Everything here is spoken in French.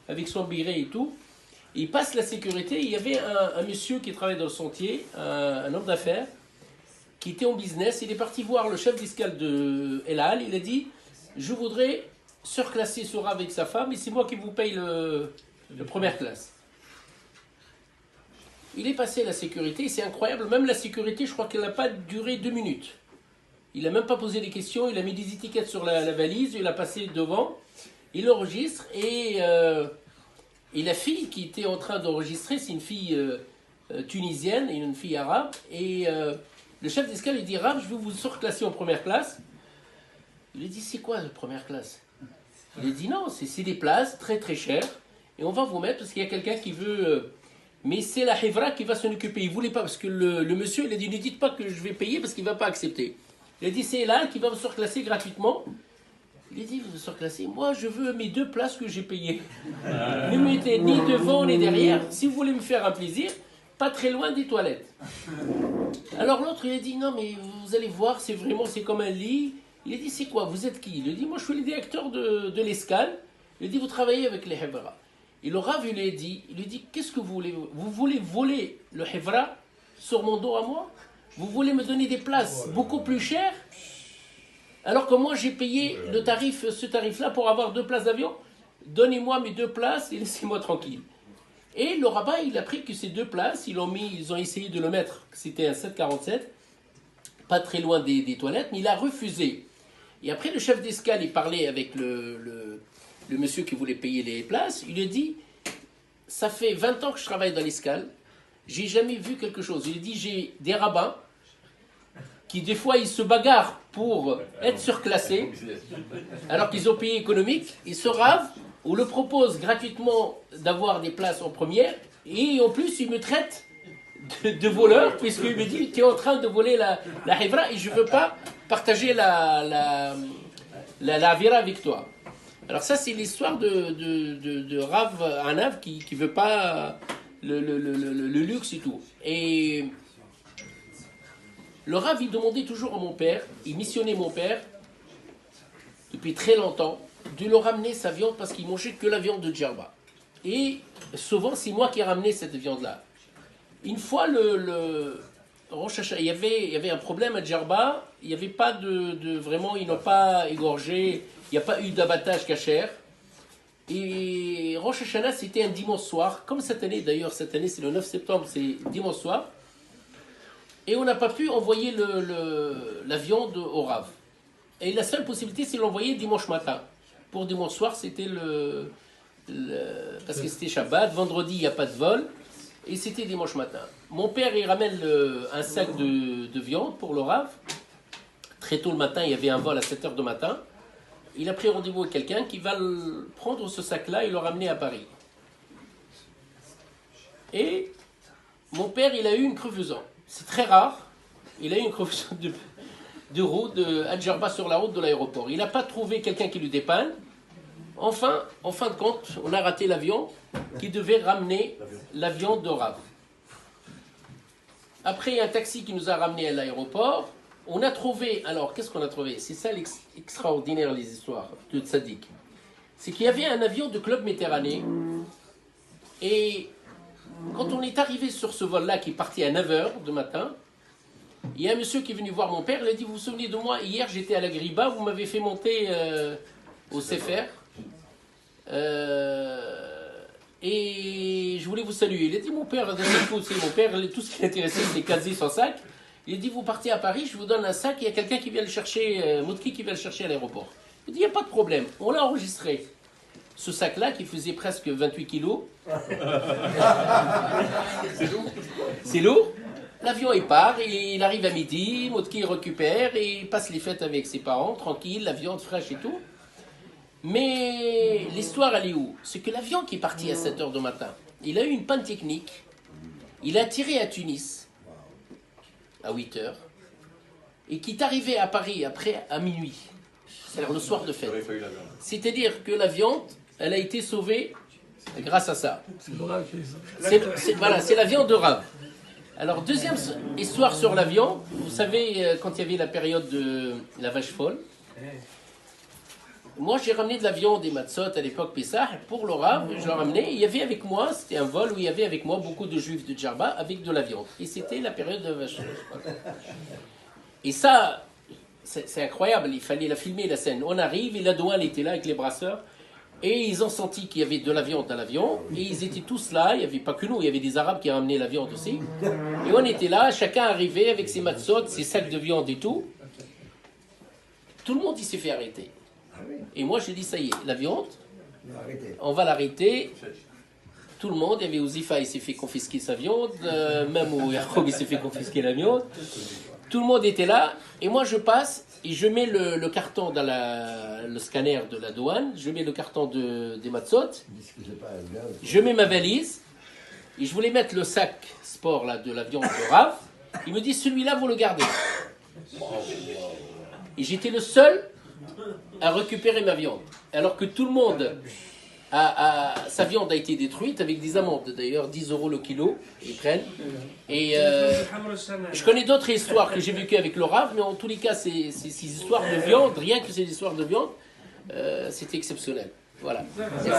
avec son béret et tout. Il passe la sécurité. Il y avait un monsieur qui travaillait dans le sentier, un homme d'affaires, qui était en business. Il est parti voir le chef d'escale de El Al. Il a dit, je voudrais surclasser ce Rav avec sa femme et c'est moi qui vous paye le première classe. Il est passé la sécurité, c'est incroyable. Même la sécurité, je crois qu'elle n'a pas duré 2 minutes. Il n'a même pas posé des questions. Il a mis des étiquettes sur la valise. Il a passé devant. Il enregistre et la fille qui était en train d'enregistrer, c'est une fille tunisienne et une fille arabe. Et le chef d'escale lui dit, Rav, je vais vous surclasser en première classe. Il lui dit, c'est quoi la première classe? Il lui dit, non, c'est des places très très chères. Et on va vous mettre parce qu'il y a quelqu'un qui veut... mais c'est la Hevra qui va s'en occuper. Il ne voulait pas parce que le monsieur, il a dit, ne dites pas que je vais payer parce qu'il ne va pas accepter. Il a dit, c'est là qui va me surclasser gratuitement. Il a dit, vous me surclassez, moi je veux mes 2 places que j'ai payées. Ne me mettez ni devant ni derrière. Si vous voulez me faire un plaisir, pas très loin des toilettes. Alors l'autre, il a dit, non mais vous allez voir, c'est comme un lit. Il a dit, c'est quoi, vous êtes qui? Il a dit, moi je suis le directeur de l'escale. Il a dit, vous travaillez avec les Hevra. Et le Rav, il lui dit, qu'est-ce que vous voulez? Vous voulez voler le Hevra sur mon dos à moi? Vous voulez me donner des places beaucoup plus chères? Alors que moi, j'ai payé ce tarif-là pour avoir 2 places d'avion. Donnez-moi mes 2 places et laissez-moi tranquille. Et le rabbin, il a pris que ces 2 places, ils ont essayé de le mettre, c'était un 747, pas très loin des toilettes, mais il a refusé. Et après, le chef d'escale, il parlait avec le monsieur qui voulait payer les places. Il lui a dit, ça fait 20 ans que je travaille dans l'escale, j'ai jamais vu quelque chose. Il a dit, j'ai des rabbins qui des fois ils se bagarrent pour être surclassés, alors qu'ils ont payé économique. Et ce Rav, on le propose gratuitement d'avoir des places en première, et en plus il me traite de voleur, puisqu'il me dit, tu es en train de voler la Hevra et je ne veux pas partager la Avira avec toi. Alors ça, c'est l'histoire de Rav Anav qui ne veut pas le luxe et tout. Et le Rav, il demandait toujours à mon père, il missionnait mon père depuis très longtemps, de le ramener sa viande parce qu'il mangeait que la viande de Djerba. Et souvent, c'est moi qui ai ramené cette viande-là. Une fois, il y avait un problème à Djerba, il n'y avait pas vraiment, ils n'ont pas égorgé, il n'y a pas eu d'abattage cachère. Et Rosh Hashanah, c'était un dimanche soir, comme cette année d'ailleurs, cette année c'est le 9 septembre, c'est dimanche soir. Et on n'a pas pu envoyer la viande au Rav. Et la seule possibilité, c'est de l'envoyer dimanche matin. Pour dimanche soir, c'était parce que c'était Shabbat, vendredi, il n'y a pas de vol, et c'était dimanche matin. Mon père, il ramène un sac de viande pour le Rav. Très tôt le matin, il y avait un vol à 7h du matin. Il a pris rendez-vous avec quelqu'un qui va prendre ce sac-là et le ramener à Paris. Et mon père, il a eu une crevaison. C'est très rare. Il a eu une crevaison de route à Djerba sur la route de l'aéroport. Il n'a pas trouvé quelqu'un qui lui dépanne. Enfin, en fin de compte, on a raté l'avion qui devait ramener l'avion de Rav. Après, il y a un taxi qui nous a ramenés à l'aéroport. On a trouvé, alors qu'est-ce qu'on a trouvé? C'est ça l'extraordinaire, les histoires de Tzadik. C'est qu'il y avait un avion de Club Méditerranée. Et quand on est arrivé sur ce vol-là qui est parti à 9h du matin, il y a un monsieur qui est venu voir mon père. Il a dit, vous vous souvenez de moi? Hier, j'étais à la Griba, vous m'avez fait monter au Sefer. Et je voulais vous saluer. Il a dit, mon père, tout ce qui l'intéressait, c'était quasi son sac. Il a dit, vous partez à Paris, je vous donne un sac, il y a quelqu'un qui vient le chercher, Moutki qui vient le chercher à l'aéroport. Il dit, il n'y a pas de problème. On l'a enregistré. Ce sac-là, qui faisait presque 28 kilos. C'est lourd. L'avion, il part, il arrive à midi, Moutki récupère, et il passe les fêtes avec ses parents, tranquille, la viande fraîche et tout. Mais l'histoire, elle est où? C'est que l'avion qui est parti à 7h du matin, il a eu une panne technique. Il a atterri à Tunis à 8h et qui est arrivé à Paris après à minuit. C'est-à-dire le soir de fête. C'est-à-dire que l'avion, elle a été sauvée grâce à ça. C'est l'avion de Rav. Alors, deuxième histoire sur l'avion. Vous savez, quand il y avait la période de la vache folle, moi j'ai ramené de la viande et matzot à l'époque Pessah pour le Rav, je l'ai ramené. Il y avait avec moi, c'était un vol où il y avait avec moi beaucoup de juifs de Djerba avec de la viande. Et c'était la période de vache. Et ça, c'est incroyable, il fallait la filmer la scène. On arrive et la douane était là avec les brasseurs. Et ils ont senti qu'il y avait de la viande dans l'avion. Et ils étaient tous là, il n'y avait pas que nous, il y avait des Arabes qui ramenaient la viande aussi. Et on était là, chacun arrivait avec ses matzot, ses sacs de viande et tout. Tout le monde il s'est fait arrêter. Et moi j'ai dit ça y est, la viande, on va l'arrêter. Tout le monde, il y avait Ouzifa, il s'est fait confisquer sa viande, même où Yacoub il s'est fait confisquer la viande. Tout le monde était là, et moi je passe, et je mets le carton dans le scanner de la douane, je mets le carton des matzot, je mets ma valise, et je voulais mettre le sac sport là, de la viande de Rav. Il me dit celui-là vous le gardez. Et j'étais le seul à récupérer ma viande, alors que tout le monde sa viande a été détruite avec des amendes d'ailleurs, 10 € le kilo, ils prennent. Et je connais d'autres histoires que j'ai vécues avec le Rav, mais en tous les cas, ces histoires de viande, rien que ces histoires de viande, c'était exceptionnel. Voilà. Merci.